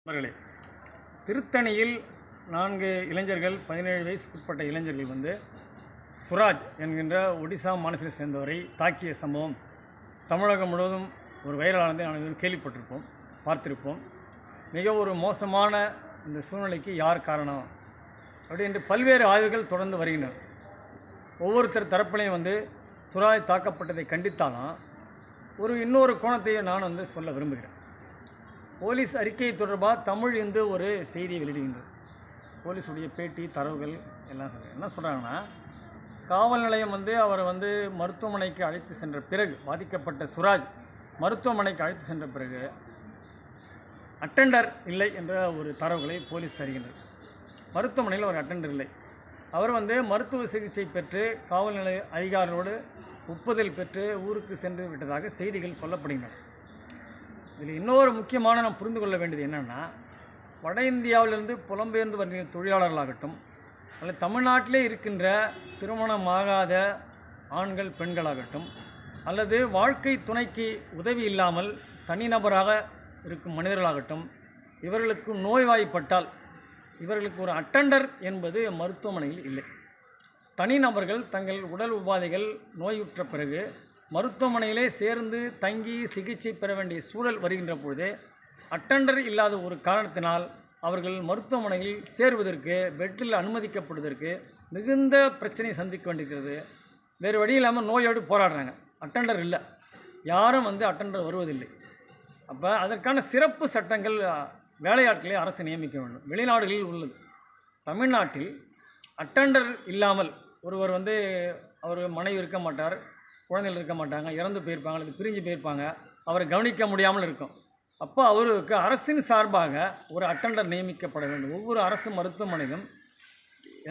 நண்பர்களே, திருத்தணியில் 4 இளைஞர்கள் 17 வயசுக்குட்பட்ட இளைஞர்கள் சுராஜ் என்கின்ற ஒடிசா மாநிலத்தை சேர்ந்தவரை தாக்கிய சம்பவம் தமிழகம் முழுவதும் ஒரு வைரலானதை அனைவரும் கேள்விப்பட்டிருப்போம், பார்த்திருப்போம். மிக ஒரு மோசமான இந்த சூழ்நிலைக்கு யார் காரணம் அப்படி என்று பல்வேறு ஆய்வுகள் தொடர்ந்து வருகின்றன. ஒவ்வொருத்தர் தரப்பிலையும் சுராஜ் தாக்கப்பட்டதை கண்டித்தாலும் இன்னொரு கோணத்தையும் நான் சொல்ல விரும்புகிறேன். போலீஸ் அறிக்கை தொடர்பாக தமிழ் ஒரு செய்தியை வெளியிடுகின்றது. போலீஸுடைய பேட்டி தரவுகள் எல்லாம் என்ன சொல்கிறாங்கன்னா, காவல் நிலையம் அவரை மருத்துவமனைக்கு அழைத்து சென்ற பிறகு, பாதிக்கப்பட்ட சுராஜ் மருத்துவமனைக்கு அழைத்து சென்ற பிறகு அட்டெண்டர் இல்லை என்ற ஒரு தரவுகளை போலீஸ் தருகின்றது. மருத்துவமனையில் ஒரு அட்டெண்டர் இல்லை. அவர் மருத்துவ சிகிச்சை பெற்று காவல் நிலைய அதிகாரிகளோடு ஒப்புதல் பெற்று ஊருக்கு சென்று விட்டதாக செய்திகள் சொல்லப்படுகின்றன. இதில் இன்னொரு முக்கியமான நாம் புரிந்து கொள்ள வேண்டியது என்னென்னா, வட இந்தியாவிலிருந்து புலம்பெயர்ந்து வருகிற தொழிலாளர்களாகட்டும் அல்லது தமிழ்நாட்டிலே இருக்கின்ற திருமணமாகாத ஆண்கள் பெண்களாகட்டும் அல்லது வாழ்க்கை துணைக்கு உதவி இல்லாமல் தனிநபராக இருக்கும் மனிதர்களாகட்டும், இவர்களுக்கு நோய்வாய்ப்பட்டால் இவர்களுக்கு ஒரு அட்டெண்டர் என்பது மருத்துவமனையில் இல்லை. தனிநபர்கள் தங்கள் உடல் உபாதைகள் நோயுற்ற பிறகு மருத்துவமனையிலே சேர்ந்து தங்கி சிகிச்சை பெற வேண்டிய சூழல் வருகின்ற பொழுது அட்டெண்டர் இல்லாத ஒரு காரணத்தினால் அவர்கள் மருத்துவமனையில் சேருவதற்கு, பெட்டில் அனுமதிக்கப்படுவதற்கு மிகுந்த பிரச்சனையை சந்திக்க வேண்டியிருக்கிறது. வேறு வழி இல்லாமல் நோயோடு போராடுறாங்க. அட்டெண்டர் இல்லை, யாரும் அட்டெண்டர் வருவதில்லை. அப்போ அதற்கான சிறப்பு சட்டங்கள், வேலையாட்களை அரசு நியமிக்க வேண்டும். வெளிநாடுகளில் உள்ளது. தமிழ்நாட்டில் அட்டெண்டர் இல்லாமல் ஒருவர் அவர் மனைவி இருக்க மாட்டார், குழந்தைகள் இருக்க மாட்டாங்க, இறந்து போயிருப்பாங்க அல்லது பிரிஞ்சு போயிருப்பாங்க, அவரை கவனிக்க முடியாமல் இருக்கும். அப்போ அவருக்கு அரசின் சார்பாக ஒரு அட்டெண்டர் நியமிக்கப்பட வேண்டும். ஒவ்வொரு அரசு மருத்துவமனையிலும்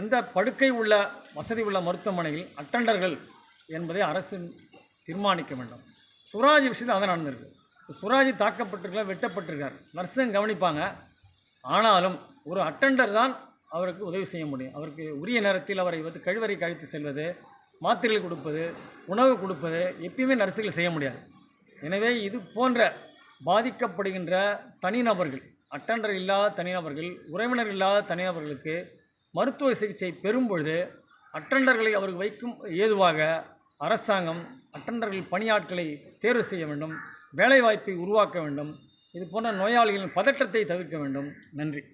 எந்த படுக்கை உள்ள வசதி உள்ள மருத்துவமனையில் அட்டெண்டர்கள் என்பதை அரசு தீர்மானிக்க வேண்டும். சுராஜ் விஷயத்தில் அதான் நடந்திருக்கு. சுராஜ் தாக்கப்பட்டிருக்கார், வெட்டப்பட்டிருக்கார், நர்ஸும் கவனிப்பாங்க. ஆனாலும் ஒரு அட்டெண்டர் தான் அவருக்கு உதவி செய்ய முடியும். அவருக்கு உரிய நேரத்தில் அவரை கழிவறைக்கு அழைத்து செல்வது, மாத்திரைகள் கொடுப்பது, உணவு கொடுப்பது எப்பயுமே நர்ஸுகள் செய்ய முடியாது. எனவே இது போன்ற பாதிக்கப்படுகின்ற தனிநபர்கள், அட்டெண்டர் இல்லாத தனிநபர்கள், உறவினர் இல்லாத தனிநபர்களுக்கு மருத்துவ சிகிச்சை பெறும்பொழுது அட்டெண்டர்களை அவருக்கு வைக்கும் ஏதுவாக அரசாங்கம் அட்டெண்டர்கள் பணியாட்களை தேர்வு செய்ய வேண்டும், வேலைவாய்ப்பை உருவாக்க வேண்டும். இது போன்ற நோயாளிகளின் பதற்றத்தை தவிர்க்க வேண்டும். நன்றி.